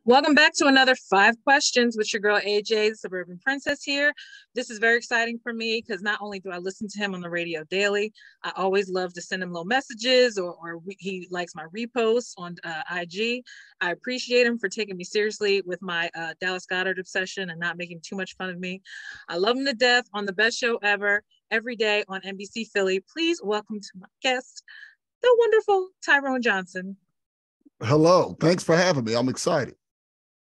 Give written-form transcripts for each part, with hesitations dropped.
Welcome back to another Five Questions with your girl AJ, the Suburban Princess here. This is very exciting for me because not only do I listen to him on the radio daily, I always love to send him little messages or he likes my reposts on IG. I appreciate him for taking me seriously with my Dallas Goddard obsession and not making too much fun of me. I love him to death on the best show ever, every day on NBC Philly. Please welcome to my guest, the wonderful Tyrone Johnson. Hello. Thanks for having me. I'm excited.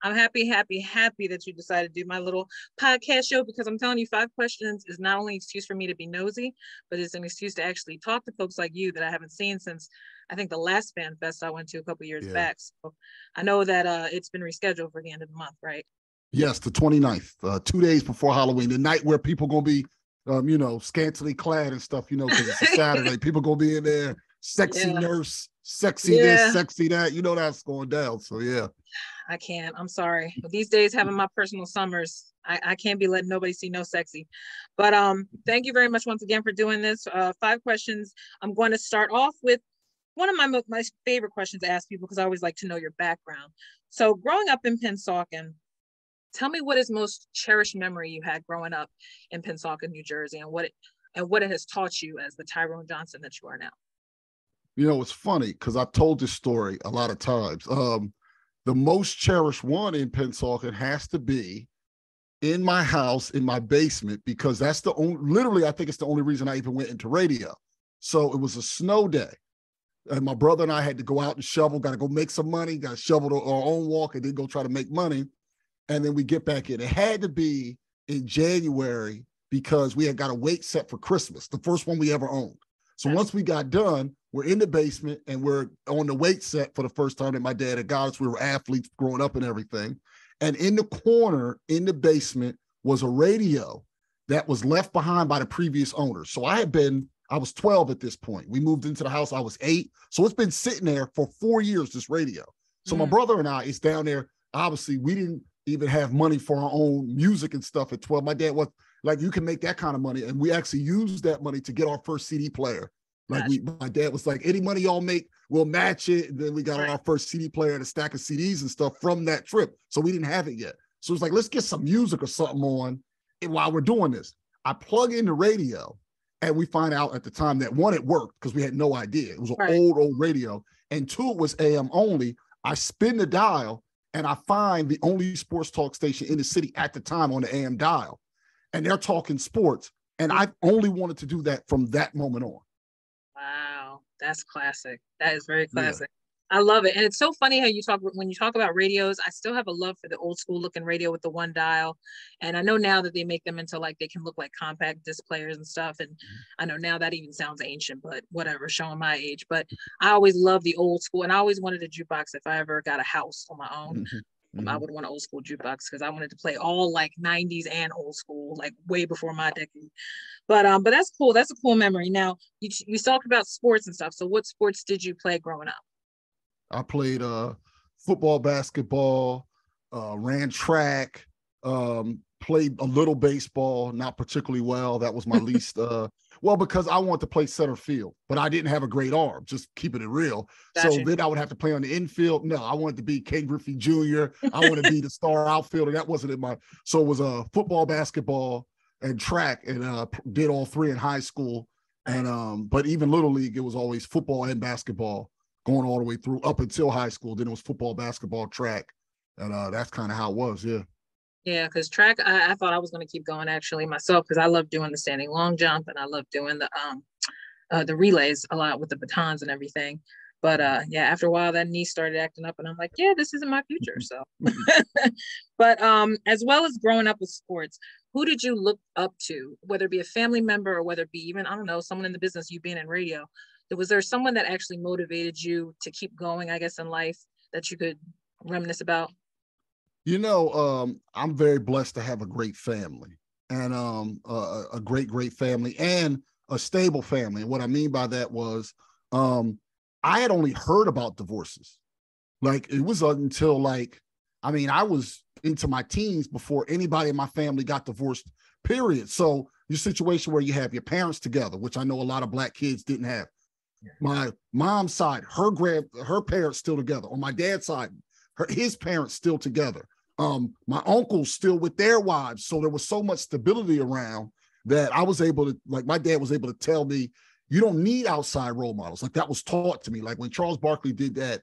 I'm happy that you decided to do my little podcast show because I'm telling you, Five Questions is not only an excuse for me to be nosy, but it's an excuse to actually talk to folks like you that I haven't seen since I think the last Fan Fest I went to a couple years back. So I know that it's been rescheduled for the end of the month, right? Yes, the 29th, 2 days before Halloween, the night where people going to be, scantily clad and stuff, because it's a Saturday. People going to be in there, sexy nurse, sexy this, sexy that. That's going down. So, yeah. I can't. I'm sorry. But these days, having my personal summers, I can't be letting nobody see no sexy. But thank you very much once again for doing this. Five questions. I'm going to start off with one of my favorite questions to ask people because I always like to know your background. So growing up in Pennsauken, tell me what is most cherished memory you had growing up in Pennsauken, New Jersey, and what it has taught you as the Tyrone Johnson that you are now. It's funny because I've told this story a lot of times. The most cherished one in Pennsauken has to be in my house, in my basement, because that's literally, I think it's the only reason I even went into radio. So it was a snow day. And my brother and I had to go out and shovel, got to go make some money, got to shovel our own walk and then go try to make money. And then we get back in. It had to be in January because we had got a weight set for Christmas, the first one we ever owned. So once we got done, we're in the basement and we're on the weight set for the first time that my dad had got us. We were athletes growing up and everything. And in the corner in the basement was a radio that was left behind by the previous owner. So I was 12 at this point. We moved into the house. I was 8. So it's been sitting there for 4 years, this radio. So my brother and I, it's down there. Obviously, we didn't even have money for our own music and stuff at 12. My dad was like, you can make that kind of money. And we actually used that money to get our first CD player. Like my dad was like, any money y'all make, we'll match it. And then we got our first CD player and a stack of CDs and stuff from that trip. So we didn't have it yet. So it's like, let's get some music or something on while we're doing this. I plug in the radio and we find out at the time that one, it worked because we had no idea. It was an old radio. And 2, it was AM only. I spin the dial and I find the only sports talk station in the city at the time on the AM dial. And they're talking sports. And I only wanted to do that from that moment on. Wow, that's classic. That is very classic. Yeah. I love it. And it's so funny how when you talk about radios, I still have a love for the old school looking radio with the one dial. And I know now that they make them into they can look like compact disc players and stuff. And I know now that even sounds ancient, but whatever, showing my age. But I always loved the old school. And I always wanted a jukebox if I ever got a house on my own. I would want an old school jukebox because I wanted to play all 90s and old school, way before my decade. But that's cool. That's a cool memory. Now you talked about sports and stuff. So what sports did you play growing up? I played football, basketball, ran track, played a little baseball, not particularly well. That was my least because I wanted to play center field, but I didn't have a great arm, just keeping it real. Gotcha. So then I would have to play on the infield. No, I wanted to be Ken Griffey Jr. I wanted to be the star outfielder. That wasn't so it was football, basketball, and track, and did all 3 in high school. And but even Little League, it was always football and basketball going all the way through up until high school. Then it was football, basketball, track. And that's kind of how it was, yeah. Yeah, because track, I thought I was going to keep going actually myself because I love doing the standing long jump and I love doing the relays a lot with the batons and everything. But after a while, that knee started acting up and I'm like, yeah, this isn't my future. So, but as well as growing up with sports, who did you look up to, whether it be a family member or whether it be even, I don't know, someone in the business, you being in radio? Was there someone that actually motivated you to keep going, I guess, in life that you could reminisce about? I'm very blessed to have a great family and a great family and a stable family. And what I mean by that was I had only heard about divorces. It was until I was into my teens before anybody in my family got divorced, period. So your situation where you have your parents together, which I know a lot of Black kids didn't have. My mom's side, her parents still together. On my dad's side, his parents still together. My uncles still with their wives. So there was so much stability around that I was able to, like, my dad was able to tell me, you don't need outside role models. Like, that was taught to me. Like when Charles Barkley did that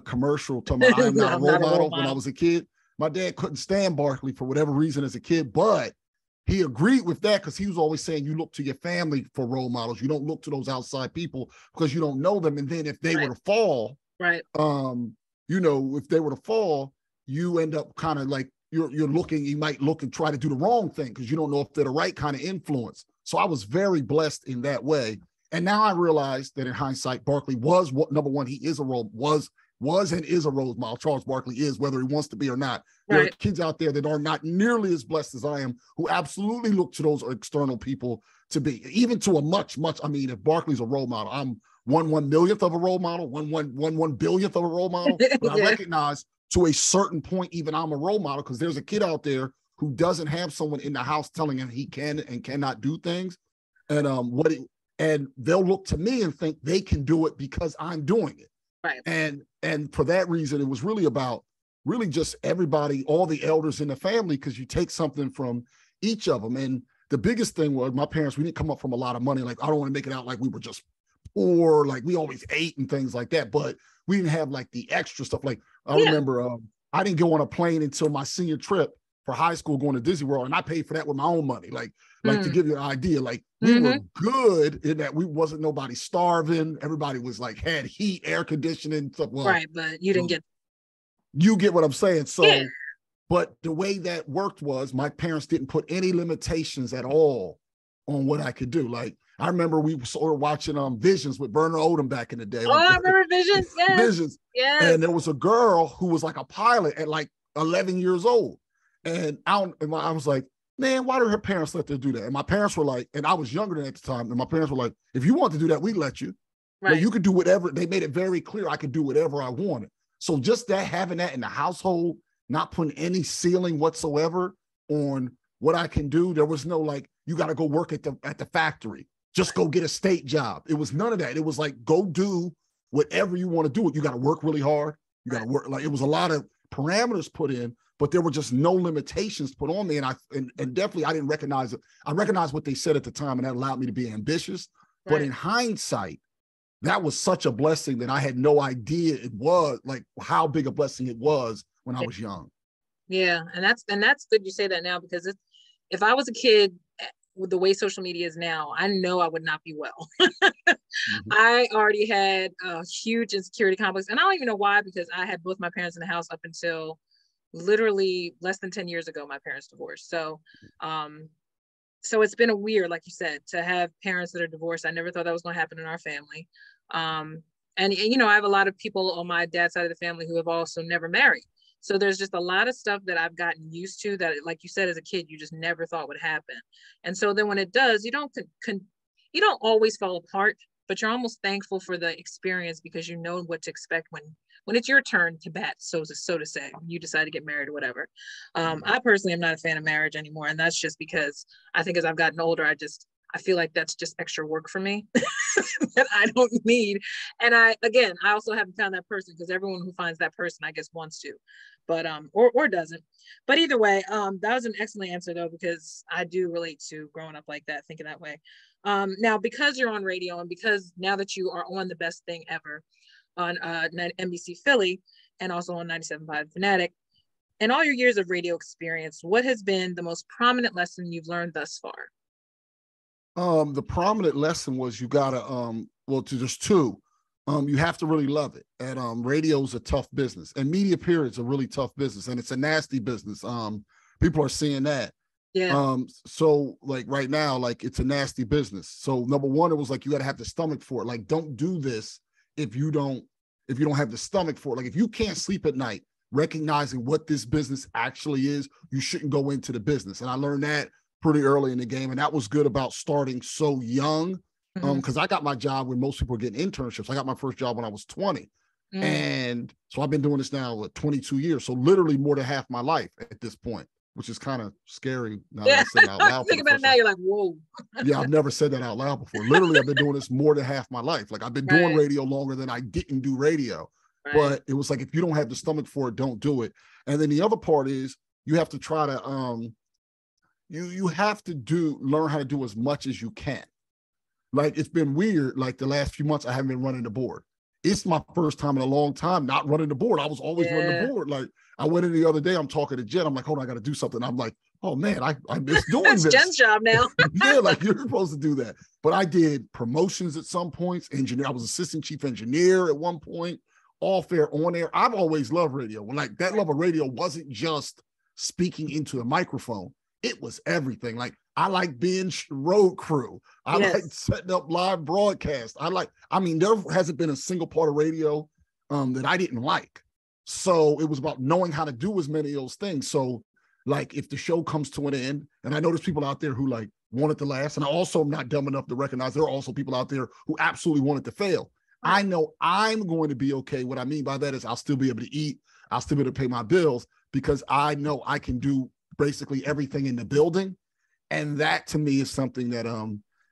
commercial talking about I am not a role model when I was a kid, my dad couldn't stand Barkley for whatever reason as a kid, but he agreed with that because he was always saying you look to your family for role models. You don't look to those outside people because you don't know them. And then if they were to fall, you know, if they were to fall, you end up kind of like you're looking, you might look and try to do the wrong thing because you don't know if they're the right kind of influence. So I was very blessed in that way. And now I realize that in hindsight, Barkley was number one, he is a role, was and is a role model. Charles Barkley is, whether he wants to be or not. There are kids out there that are not nearly as blessed as I am, who absolutely look to those external people to be, even to a much, I mean, if Barkley's a role model, I'm 1/1,000,000th of a role model, 1/1,000,000,000th of a role model. But I recognize to a certain point, even I'm a role model because there's a kid out there who doesn't have someone in the house telling him he can and cannot do things. And and they'll look to me and think they can do it because I'm doing it. Right. And for that reason, it was really about just everybody, all the elders in the family, because you take something from each of them. And the biggest thing was my parents, we didn't come up from a lot of money. Like, I don't want to make it out like we were just poor, like we always ate and things like that, but we didn't have like the extra stuff. Like I remember I didn't go on a plane until my senior trip for high school going to Disney World, and I paid for that with my own money. Like to give you an idea, like we were good in that we wasn't nobody starving. Everybody was like had heat, air conditioning, stuff. Well, right, but you didn't get. You get what I'm saying. So, but the way that worked was my parents didn't put any limitations at all on what I could do. Like I remember we were watching Visions with Werner Odom back in the day. Oh, I remember Visions. Yes. Visions. Yes. And there was a girl who was like a pilot at like 11 years old. And I was like, man, why did her parents let her do that? And my parents were like, and I was younger than at the time, and my parents were like, if you want to do that, we let you. Right. Like, you could do whatever. They made it very clear I could do whatever I wanted. So just that, having that in the household, not putting any ceiling whatsoever on what I can do. There was no like, you got to go work at the factory. Just go get a state job. It was none of that. It was like, go do whatever you want to do. You got to work really hard. You got to work. Like, it was a lot of parameters put in, but there were just no limitations put on me. And definitely I didn't recognize it. I recognized what they said at the time, and that allowed me to be ambitious. Right. But in hindsight, that was such a blessing that I had no idea it was, like how big a blessing it was when I was young. Yeah. And that's good you say that now, because if I was a kid with the way social media is now, I know I would not be well. I already had a huge insecurity complex, and I don't even know why, because I had both my parents in the house up until literally less than 10 years ago. My parents divorced. So it's been a weird, like you said, to have parents that are divorced. I never thought that was going to happen in our family. And you know, I have a lot of people on my dad's side of the family who have also never married. So there's just a lot of stuff that I've gotten used to that, like you said, as a kid, you just never thought would happen. And so then when it does, you don't always fall apart, but you're almost thankful for the experience because you know what to expect when it's your turn to bat, so to say, you decide to get married or whatever. I personally am not a fan of marriage anymore. And that's just because I think as I've gotten older, I feel like that's just extra work for me that I don't need. And I also haven't found that person, because everyone who finds that person, I guess, wants to, but, or doesn't. But either way, that was an excellent answer though, because I do relate to growing up like that, thinking that way. Now, because you're on radio, and because now that you are on The Best Thing Ever on NBC Philly and also on 97.5 Fanatic, in all your years of radio experience, what has been the most prominent lesson you've learned thus far? The prominent lesson was you gotta, there's two. You have to really love it. And radio is a tough business, and media period is a really tough business, and it's a nasty business. People are seeing that. Yeah. So like right now, like it's a nasty business. So number one, it was like you gotta have the stomach for it. Like, don't do this if you don't have the stomach for it. Like, if you can't sleep at night, recognizing what this business actually is, you shouldn't go into the business. And I learned that pretty early in the game. And that was good about starting so young. Because I got my job when most people were getting internships. I got my first job when I was 20. And so I've been doing this now 22 years. So literally more than half my life at this point, which is kind of scary now that I said it out loud. Think about it now, you're like, whoa. Yeah, I've never said that out loud before. Literally, I've been doing this more than half my life. Like, I've been doing radio longer than I didn't do radio. But it was like, if you don't have the stomach for it, don't do it. And then the other part is you have to try to, you have to learn how to do as much as you can. Like, it's been weird. Like, the last few months, I haven't been running the board. It's my first time in a long time not running the board. I was always running the board. Like, I went in the other day, I'm talking to Jen. I'm like, hold on, I got to do something. I'm like, oh man, I miss doing this. It's Jen's job now. Yeah, like, you're supposed to do that. But I did promotions at some points. I was assistant chief engineer at one point, off air, on air. I've always loved radio. Like, that love of radio wasn't just speaking into a microphone. It was everything. Like, I like being road crew. I like setting up live broadcasts. There hasn't been a single part of radio that I didn't like. So it was about knowing how to do as many of those things. So, like, if the show comes to an end, and I know there's people out there who like want it to last, and I also am not dumb enough to recognize there are also people out there who absolutely want it to fail. I know I'm going to be okay. What I mean by that is I'll still be able to eat. I'll still be able to pay my bills because I know I can do basically everything in the building. And that, to me, is something that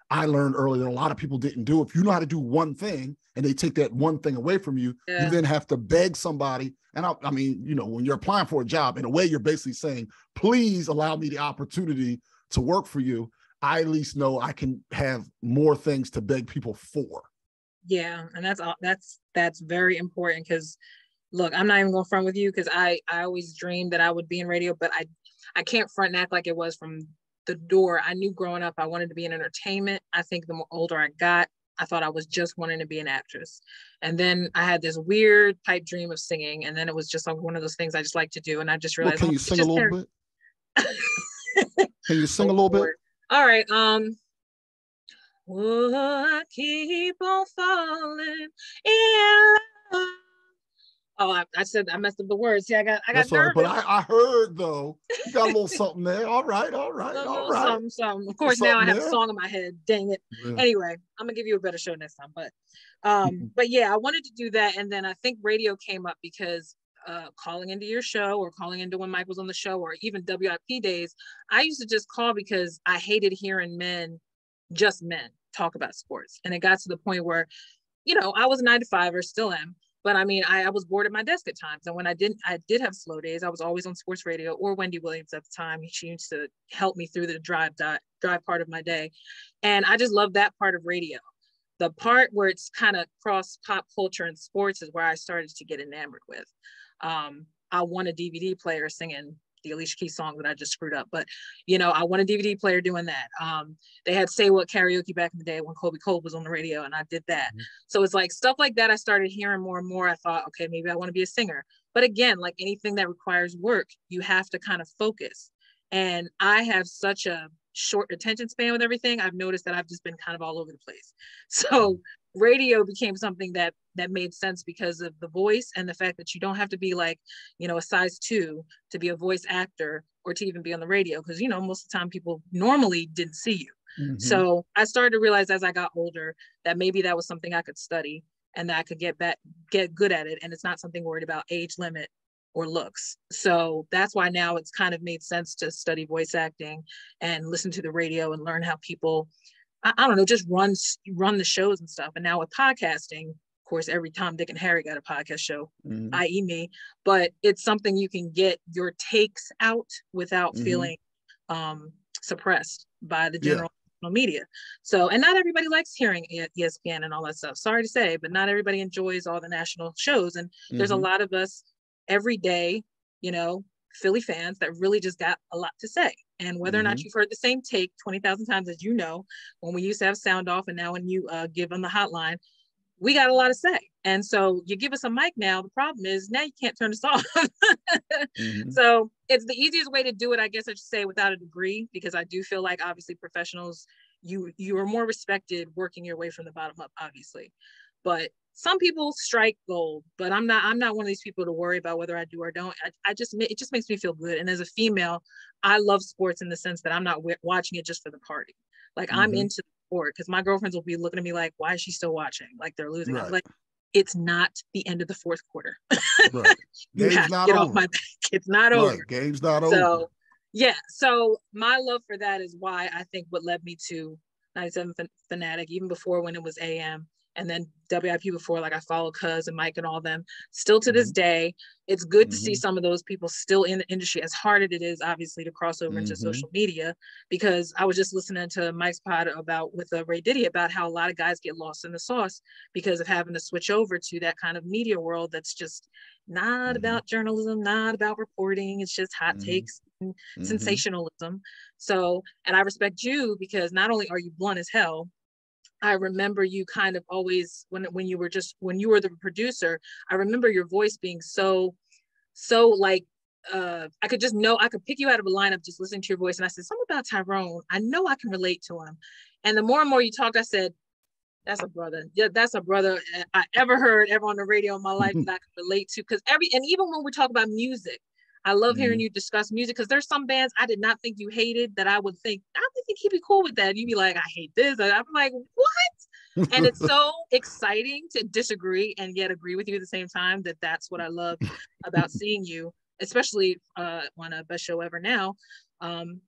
I learned earlier that a lot of people didn't do. If you know how to do one thing and they take that one thing away from you, you then have to beg somebody. And I mean, when you're applying for a job, in a way, you're basically saying, please allow me the opportunity to work for you. I at least know I can have more things to beg people for. Yeah. And that's very important because, look, I'm not even going to front with you because I always dreamed that I would be in radio, but I can't front and act like it was from the door. I knew growing up I wanted to be in entertainment. I think the more older I got, I thought I was just wanting to be an actress. And then I had this weird pipe dream of singing. And then it was just like one of those things I just like to do. And I just realized, can you sing a little bit? Can you sing a little bit? All right. I keep on falling in love. Oh, I said I messed up the words. See, I got That's nervous. Right, but I heard though, you got a little something there. All right. Something. Of course, now I have a song in my head. Dang it. Yeah. Anyway, I'm gonna give you a better show next time. But yeah, I wanted to do that, and then I think radio came up because calling into your show or calling into when Mike was on the show or even WIP days, I used to just call because I hated hearing just men talk about sports, and it got to the point where, I was a 9-to-5 or still am. But I mean, I was bored at my desk at times. And when I did have slow days, I was always on sports radio or Wendy Williams at the time. She used to help me through the drive part of my day. And I just love that part of radio. The part where it's kind of cross pop culture and sports is where I started to get enamored with. I won a DVD player singing the Alicia Keys song that I just screwed up. But, I won a DVD player doing that. They had Say What karaoke back in the day when Kobe Cole was on the radio, and I did that. Mm-hmm. So it's like stuff like that I started hearing more and more. I thought, okay, maybe I want to be a singer. But again, like anything that requires work, you have to kind of focus. And I have such a short attention span with everything. I've noticed that I've just been kind of all over the place. So radio became something that made sense because of the voice and the fact that you don't have to be like, a size 2 to be a voice actor or to even be on the radio. Because, most of the time people normally didn't see you. Mm-hmm. So I started to realize as I got older that maybe that was something I could study and that I could get good at it. And it's not something worried about age limit or looks. So that's why now it's kind of made sense to study voice acting and listen to the radio and learn how people, I don't know, just run the shows and stuff. And now with podcasting, of course, every Tom, Dick, and Harry got a podcast show, i.e. me, but it's something you can get your takes out without feeling suppressed by the general media. So, and not everybody likes hearing ESPN and all that stuff. Sorry to say, but not everybody enjoys all the national shows. And there's a lot of us every day, Philly fans that really just got a lot to say. And whether or not you've heard the same take 20,000 times, as when we used to have sound off and now when you give on the hotline, we got a lot to say. And so you give us a mic now, the problem is now you can't turn us off. So it's the easiest way to do it, I guess I should say, without a degree, because I do feel like obviously professionals, you are more respected working your way from the bottom up, obviously. But some people strike gold, but I'm not one of these people to worry about whether I do or don't. It just makes me feel good. And as a female, I love sports in the sense that I'm not watching it just for the party. Like I'm into the sport because my girlfriends will be looking at me like, why is she still watching? Like they're losing. Right. I'm like, it's not the end of the fourth quarter. Right. You have to get off my back. It's not over. Game's not over. So yeah. So my love for that is why I think what led me to 97 Fanatic, even before when it was AM, and then WIP before, like I follow Cuz and Mike and all them. Still to this day, it's good to see some of those people still in the industry, as hard as it is, obviously, to cross over into social media. Because I was just listening to Mike's pod with Ray Diddy about how a lot of guys get lost in the sauce because of having to switch over to that kind of media world that's just not about journalism, not about reporting. It's just hot takes and sensationalism. So, and I respect you because not only are you blunt as hell, I remember you kind of always when you were the producer, I remember your voice being so like I could pick you out of a lineup just listening to your voice. And I said, something about Tyrone, I know I can relate to him. And the more and more you talked, I said, that's a brother. Yeah, that's a brother I ever heard ever on the radio in my life that I can relate to. And even when we talk about music, I love hearing you discuss music, because there's some bands I did not think you hated that I would think he'd be cool with that. You'd be like, I hate this. And I'm like, what? And it's so exciting to disagree and yet agree with you at the same time. That's what I love about seeing you, especially on a Best Show Ever now,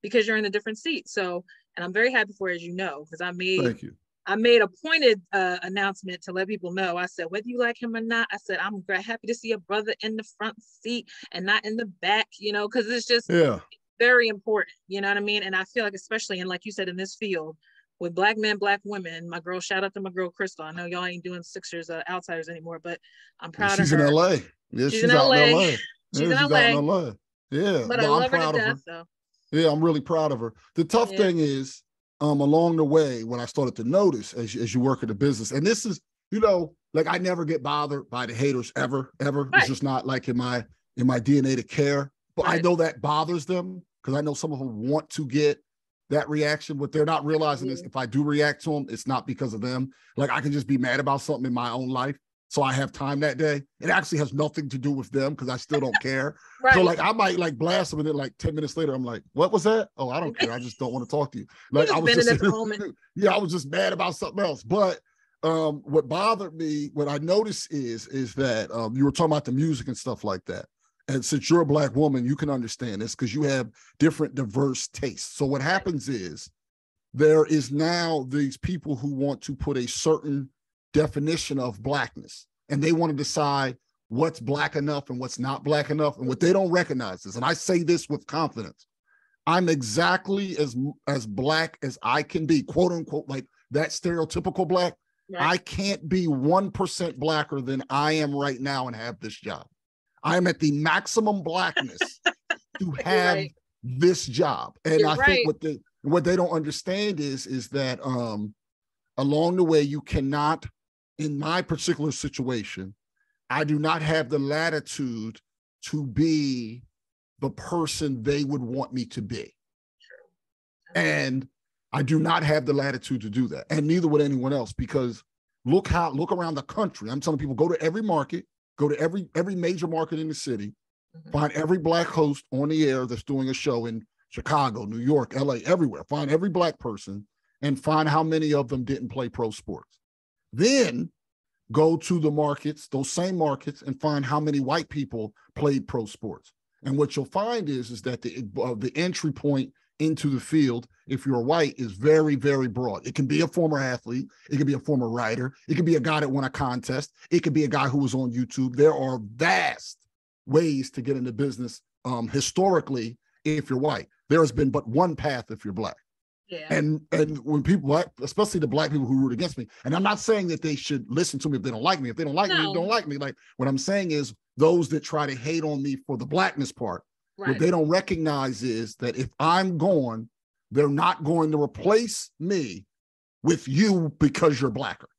because you're in a different seat. So, and I'm very happy for, as you know, because Thank you. I made a pointed announcement to let people know. I said, whether you like him or not, I said, I'm happy to see a brother in the front seat and not in the back, because it's just very important. You know what I mean? And I feel like, especially in, like you said, in this field with Black men, Black women, my girl, shout out to my girl, Crystal. I know y'all ain't doing Sixers Outsiders anymore, but I'm proud of her. She's in LA. Yeah, she's out in LA. She's out in LA. Yeah. But I love her to death, though. Yeah, I'm really proud of her. The tough thing is, along the way, when I started to notice as you work in the business, and this is, like, I never get bothered by the haters ever. Right. It's just not like in my DNA to care. But I know that bothers them, because I know some of them want to get that reaction. What they're not realizing is, if I do react to them, it's not because of them. Like, I can just be mad about something in my own life, so I have time that day. It actually has nothing to do with them, because I still don't care. Right. So, like, I might like blast them, and then like 10 minutes later, I'm like, what was that? Oh, I don't care. I just don't want to talk to you. Like, I was just at the moment. Yeah, I was just mad about something else. But what bothered me, what I noticed is that you were talking about the music and stuff like that. And since you're a Black woman, you can understand this, because you have different diverse tastes. So what happens is, there is now these people who want to put a certain definition of Blackness, and they want to decide what's Black enough and what's not Black enough. And what they don't recognize is, and I say this with confidence, I'm exactly as Black as I can be, quote unquote, like that stereotypical Black. Right. I can't be 1% Blacker than I am right now and have this job. I'm at the maximum Blackness to have this job. And I think what they don't understand is that along the way, you cannot, in my particular situation, I do not have the latitude to be the person they would want me to be. And I do not have the latitude to do that. And neither would anyone else, because look around the country. I'm telling people, go to every market, go to every major market in the city, find every Black host on the air that's doing a show in Chicago, New York, LA, everywhere. Find every Black person and find how many of them didn't play pro sports. Then go to the markets, those same markets, and find how many white people played pro sports. And what you'll find is that the entry point into the field, if you're white, is very, very broad. It can be a former athlete. It can be a former writer. It can be a guy that won a contest. It could be a guy who was on YouTube. There are vast ways to get into business historically if you're white. There has been but one path if you're Black. Yeah. And when people, especially the Black people who root against me, and I'm not saying that they should listen to me if they don't like me. If they don't like me, they don't like me. Like, what I'm saying is, those that try to hate on me for the Blackness part, what they don't recognize is that if I'm gone, they're not going to replace me with you because you're Blacker.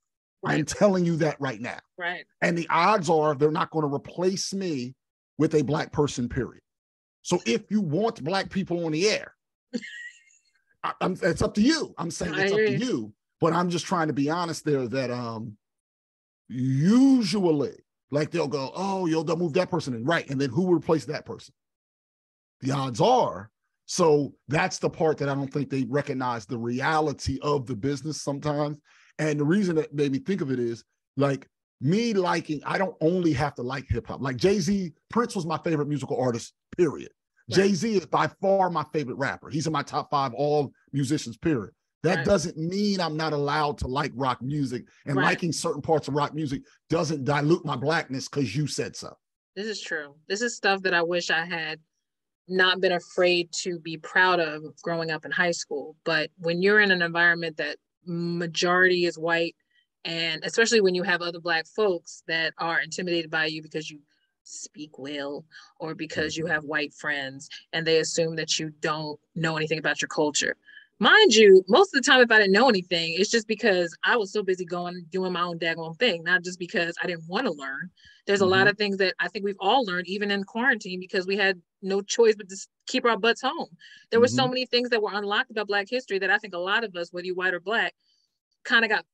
I'm telling you that right now. Right. And the odds are they're not going to replace me with a Black person, period. So if you want Black people on the air, it's up to you. I'm saying it's up to you, but I'm just trying to be honest there that usually, like, they'll go, oh, they'll move that person in, right? And then who will replace that person? The odds are. So that's the part that I don't think they recognize the reality of the business sometimes. And the reason that made me think of it is, like, me liking, I don't only have to like hip hop. Like Jay-Z, Prince was my favorite musical artist, period. Right. Jay-Z is by far my favorite rapper. He's in my top 5 all musicians, period. That doesn't mean I'm not allowed to like rock music, and liking certain parts of rock music doesn't dilute my blackness because you said so. This is true. This is stuff that I wish I had not been afraid to be proud of growing up in high school. But when you're in an environment that majority is white, and especially when you have other Black folks that are intimidated by you because you speak well or because you have white friends, and they assume that you don't know anything about your culture. Mind you, most of the time, if I didn't know anything, it's just because I was so busy doing my own daggone thing, not just because I didn't want to learn. There's a lot of things that I think we've all learned, even in quarantine, because we had no choice but to keep our butts home. There were so many things that were unlocked about Black history that I think a lot of us, whether you're white or Black, kind of got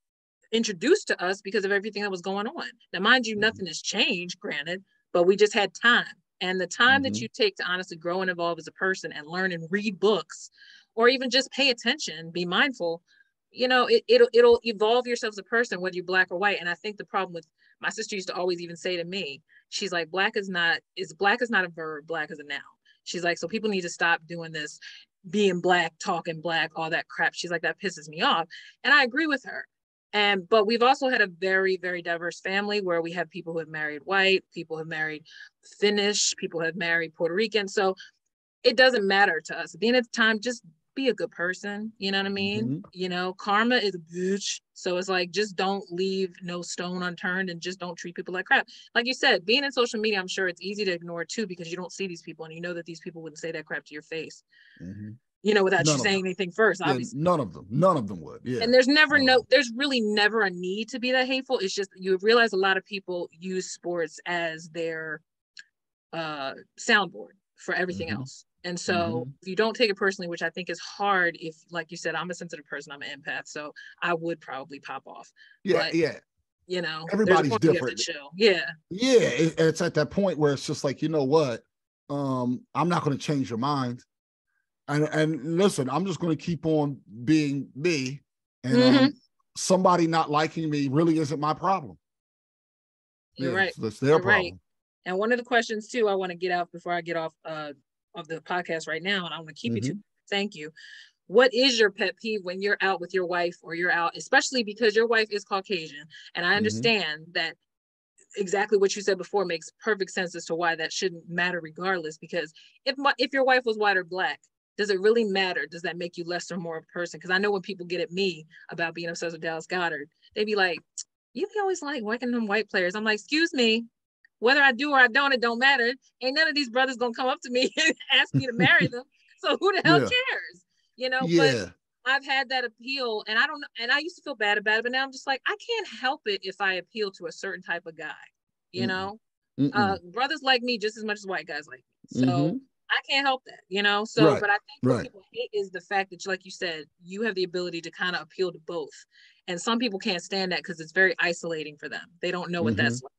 introduced to us because of everything that was going on. Now, mind you, nothing has changed, granted, but we just had time. And the time that you take to honestly grow and evolve as a person and learn and read books, or even just pay attention, be mindful, you know, it'll evolve yourself as a person, whether you're Black or white. And I think the problem with, my sister used to always even say to me, she's like, black is not a verb, Black is a noun. She's like, so people need to stop doing this, being Black, talking Black, all that crap. She's like, that pisses me off. And I agree with her. But we've also had a very, very diverse family where we have people who have married white, people who have married Finnish, people who have married Puerto Rican. So it doesn't matter to us. At the end of the time, just be a good person. You know what I mean? You know, karma is a bitch. So it's like, just don't leave no stone unturned, and just don't treat people like crap. Like you said, being in social media, I'm sure it's easy to ignore too, because you don't see these people and you know that these people wouldn't say that crap to your face. You know, without you saying anything first, obviously. None of them would. Yeah. And there's really never a need to be that hateful. It's just, you realize a lot of people use sports as their soundboard for everything else. And so if you don't take it personally, which I think is hard, if, like you said, I'm a sensitive person, I'm an empath, so I would probably pop off. But, you know, everybody's different. It's at that point where it's just like, you know what, I'm not going to change your mind. And listen, I'm just going to keep on being me, and somebody not liking me really isn't my problem. You're right. That's their problem. Right. And one of the questions too, I want to get out before I get off of the podcast right now, and I want to keep you to thank you. What is your pet peeve when you're out with your wife, or you're out, especially because your wife is Caucasian, and I understand that exactly what you said before makes perfect sense as to why that shouldn't matter regardless, because if your wife was white or Black, does it really matter? Does that make you less or more of a person? Because I know when people get at me about being obsessed with Dallas Goedert, they be like, you always like whacking them white players. I'm like, excuse me, whether I do or I don't, it don't matter. Ain't none of these brothers gonna come up to me and ask me to marry them. So who the hell cares? You know, but I've had that appeal, and I don't know, and I used to feel bad about it, but now I'm just like, I can't help it if I appeal to a certain type of guy, you know? Brothers like me just as much as white guys like me. So I can't help that, you know? So, but I think what people hate is the fact that, like you said, you have the ability to kind of appeal to both. And some people can't stand that because it's very isolating for them. They don't know what that's like.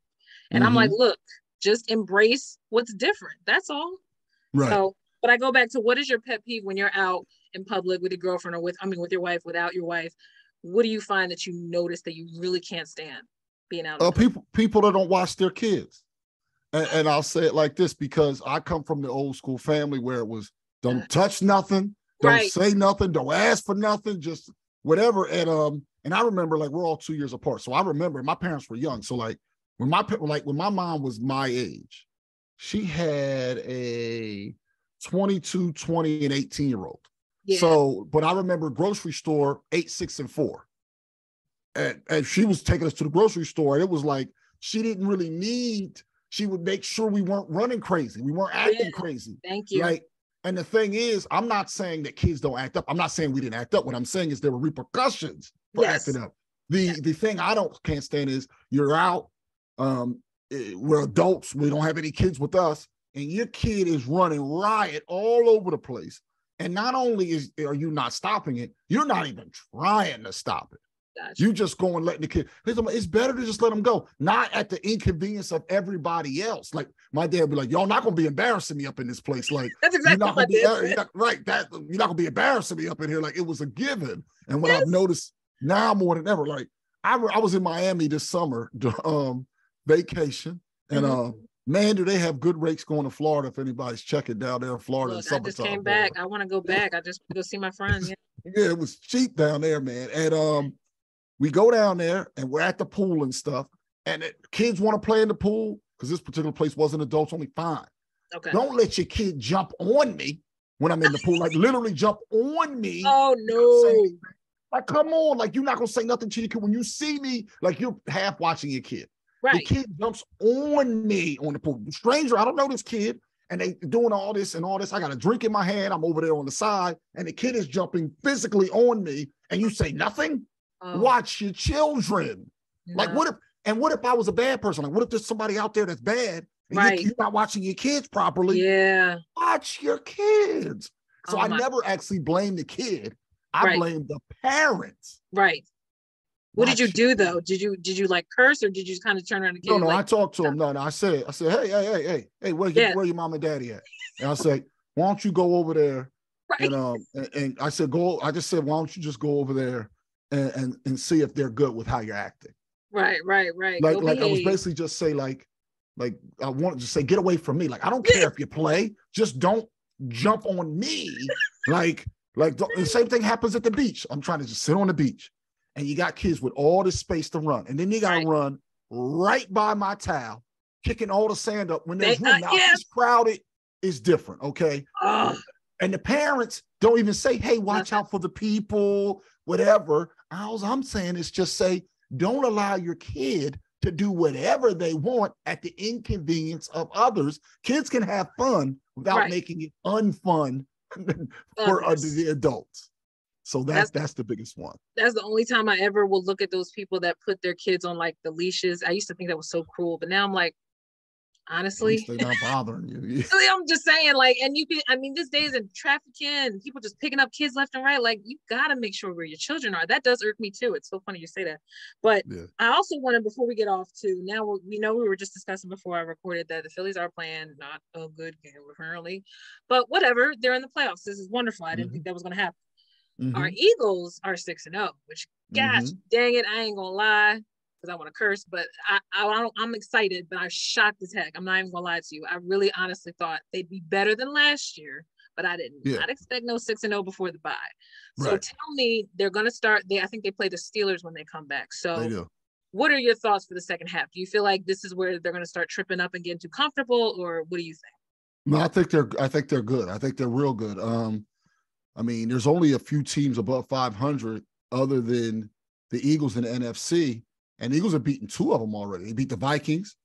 And I'm like, look, just embrace what's different. That's all. Right. So, but I go back to, what is your pet peeve when you're out in public with your girlfriend, or with your wife, without your wife? What do you find that you notice that you really can't stand being out? People that don't watch their kids. And I'll say it like this, because I come from the old school family where it was, don't touch nothing, don't say nothing, don't ask for nothing, just whatever. And I remember, like, we're all 2 years apart. So I remember my parents were young. So like when my mom was my age, she had a 22, 20, and 18-year-old. Yeah. So, but I remember grocery store 8, 6, and 4. And she was taking us to the grocery store. And it was like, she didn't really need, she would make sure we weren't running crazy. We weren't acting crazy. Thank you. Like, and the thing is, I'm not saying that kids don't act up. I'm not saying we didn't act up. What I'm saying is there were repercussions for acting up. The thing can't stand is, you're out, we're adults, we don't have any kids with us, and your kid is running riot all over the place. And not only are you not stopping it, you're not even trying to stop it. Gotcha. You just go and letting the kid. It's better to just let them go, not at the inconvenience of everybody else. Like, my dad would be like, y'all not gonna be embarrassing me up in this place. Like, that's exactly what you're not gonna be embarrassing me up in here. Like, it was a given. And what I've noticed now more than ever, like, I was in Miami this summer, vacation, and man, do they have good rates going to Florida if anybody's checking down there in Florida. Look, I just came back. I want to go back. I just go see my friends. Yeah, it was cheap down there, man. And we go down there and we're at the pool and stuff. And kids want to play in the pool because this particular place wasn't adults only, fine. Okay. Don't let your kid jump on me when I'm in the pool, like literally jump on me. Oh, no. Like, come on, like you're not going to say nothing to your kid. When you see me, like you're half watching your kid. Right. The kid jumps on me on the pool. Stranger, I don't know this kid. And they doing all this and all this. I got a drink in my hand. I'm over there on the side. And the kid is jumping physically on me. And you say nothing? Oh. Watch your children. No. Like, what if I was a bad person? Like, what if there's somebody out there that's bad? And right. You're not watching your kids properly? Yeah. Watch your kids. So I never actually blame the kid. I blame the parents. Right. What did you do though? Did you like curse or did you kind of turn around and kid? No, I talked to him. No, I said, hey, where your mom and daddy at? And I said, why don't you go over there? Right. And I said, I just said, why don't you just go over there and see if they're good with how you're acting? Right. Like I was basically just say like I wanted to say, get away from me. Like, I don't care if you play, just don't jump on me. like the same thing happens at the beach. I'm trying to just sit on the beach. And you got kids with all this space to run. And then you got to run right by my towel, kicking all the sand up when there's room. Now, if it's crowded, it's different, okay? And the parents don't even say, hey, watch out for the people, whatever. All I'm saying is just say, don't allow your kid to do whatever they want at the inconvenience of others. Kids can have fun without making it unfun for the adults. So that's the biggest one. That's the only time I ever will look at those people that put their kids on like the leashes. I used to think that was so cruel, but now I'm like, honestly, they're not bothering you. I'm just saying, like, and these days in trafficking, people just picking up kids left and right. Like, you got to make sure where your children are. That does irk me too. It's so funny you say that. But I also wanted, before we get off to now, we were just discussing before I recorded that the Phillies are playing not a good game apparently, but whatever. They're in the playoffs. This is wonderful. I didn't think that was going to happen. Mm-hmm. Our Eagles are 6-0, which gosh dang it, I ain't gonna lie because I want to curse, but I'm excited, but I'm shocked as heck. I'm not even gonna lie to you. I really honestly thought they'd be better than last year, but I didn't. I'd expect no 6-0 before the bye. So tell me, they're gonna start. I think they play the Steelers when they come back. So they do. What are your thoughts for the second half? Do you feel like this is where they're gonna start tripping up and getting too comfortable, or what do you think? No, I think they're good. I think they're real good. I mean, there's only a few teams above 500 other than the Eagles in the NFC, and the Eagles have beaten two of them already. They beat the Vikings.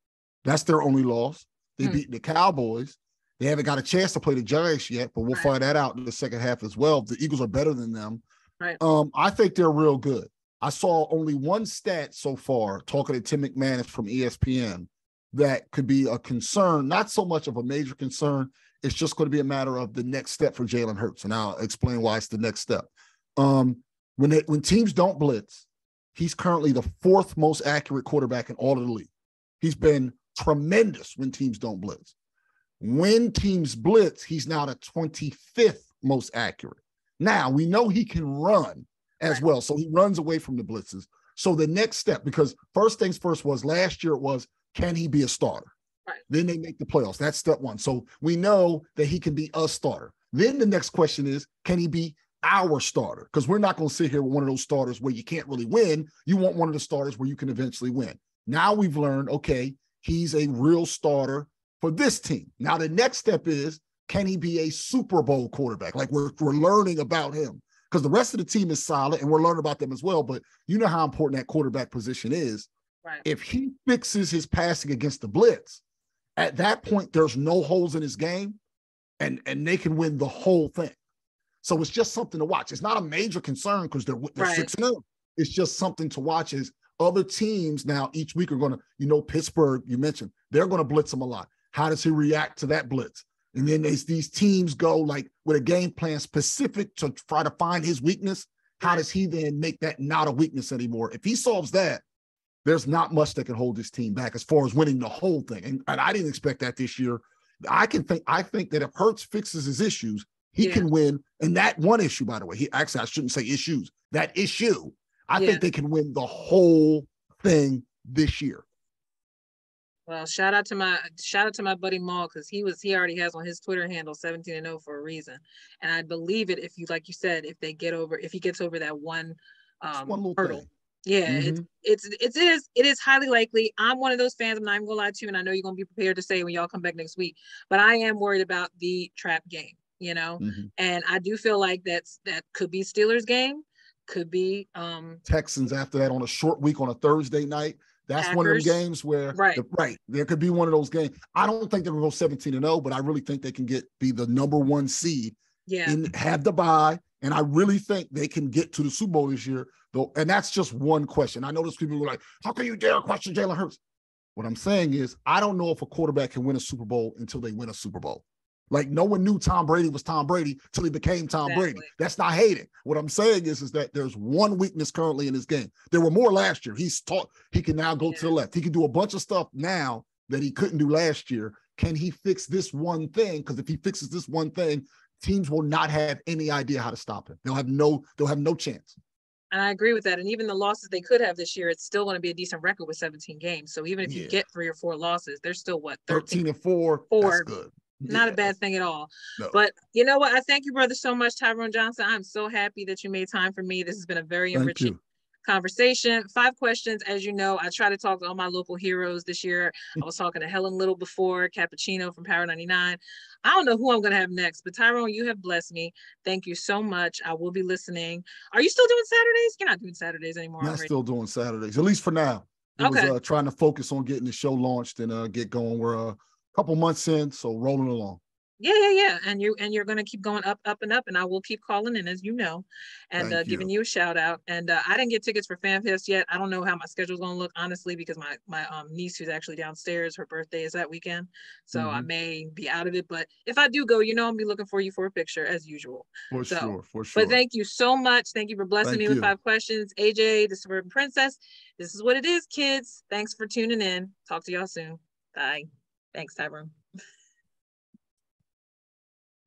That's their only loss. They beat the Cowboys. They haven't got a chance to play the Giants yet, but we'll find that out in the second half as well. The Eagles are better than them. Right. I think they're real good. I saw only one stat so far, talking to Tim McManus from ESPN, that could be a concern, not so much of a major concern. It's just going to be a matter of the next step for Jalen Hurts, and I'll explain why it's the next step. When teams don't blitz, he's currently the fourth most accurate quarterback in all of the league. He's been tremendous when teams don't blitz. When teams blitz, he's now the 25th most accurate. Now, we know he can run as well, so he runs away from the blitzes. So the next step, because first things first was last year it was, can he be a starter? Then they make the playoffs. That's step one. So we know that he can be a starter. Then the next question is, can he be our starter? Because we're not going to sit here with one of those starters where you can't really win. You want one of the starters where you can eventually win. Now we've learned, okay, he's a real starter for this team. Now the next step is, can he be a Super Bowl quarterback? Like we're learning about him because the rest of the team is solid and we're learning about them as well. But you know how important that quarterback position is. Right. If he fixes his passing against the blitz, at that point, there's no holes in his game, and they can win the whole thing. So it's just something to watch. It's not a major concern because they're 6-0. It's just something to watch as other teams now each week are going to, Pittsburgh, you mentioned, they're going to blitz him a lot. How does he react to that blitz? And then these teams go like with a game plan specific to try to find his weakness. How does he then make that not a weakness anymore? If he solves that, there's not much that can hold this team back as far as winning the whole thing. And I didn't expect that this year. I think that if Hurts fixes his issues, he can win. And that one issue, by the way, I shouldn't say issues. That issue, I think they can win the whole thing this year. Well, shout out to my buddy Maul, because he already has on his Twitter handle 17-0 for a reason. And I believe it, if you, like you said, if he gets over that one little hurdle. thing. Yeah, it is highly likely. I'm one of those fans, I'm not even gonna lie to you, and I know you're gonna be prepared to say when y'all come back next week, but I am worried about the trap game, and I do feel like that could be Steelers game, could be Texans after that on a short week on a Thursday night. That's Packers. One of them games where right. There could be one of those games. I don't think they're gonna go 17-0, but I really think they can be the number one seed and have the bye. And I really think they can get to the Super Bowl this year, though. And that's just one question. I know there's people who are like, how can you dare question Jalen Hurts? What I'm saying is, I don't know if a quarterback can win a Super Bowl until they win a Super Bowl. Like, no one knew Tom Brady was Tom Brady till he became Tom Brady. That's not hating. What I'm saying is that there's one weakness currently in his game. There were more last year. He's taught he can now go to the left. He can do a bunch of stuff now that he couldn't do last year. Can he fix this one thing? Because if he fixes this one thing, teams will not have any idea how to stop him. They'll have no chance. And I agree with that. And even the losses they could have this year, it's still going to be a decent record with 17 games. So even if you get 3 or 4 losses, they're still 13-4. That's good. Not a bad thing at all. No. But you know what? I thank you, brother, so much, Tyrone Johnson. I'm so happy that you made time for me. This has been a very enriching conversation. 5 questions. As you know, I try to talk to all my local heroes this year. I was talking to Helen Little before, Cappuccino from Power 99. I don't know who I'm going to have next, but Tyrone, you have blessed me. Thank you so much. I will be listening. Are you still doing Saturdays? You're not doing Saturdays anymore. Not still doing Saturdays, at least for now. It was trying to focus on getting the show launched and get going. We're a couple months in, so rolling along. Yeah. And you're going to keep going up, and up, and I will keep calling in, as you know, and giving you a shout out. And I didn't get tickets for FanFest yet. I don't know how my schedule's going to look, honestly, because my niece, who's actually downstairs, her birthday is that weekend, so I may be out of it. But if I do go, I'll be looking for you for a picture as usual. For sure. But thank you so much. Thank you for blessing me with 5 questions. AJ, the Suburban Princess. This is what it is, kids. Thanks for tuning in. Talk to y'all soon. Bye. Thanks, Tyrone.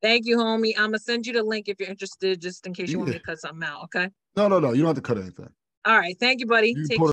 Thank you, homie. I'm going to send you the link if you're interested, just in case you want me to cut something out, okay? No. You don't have to cut anything. All right. Thank you, buddy. Take care.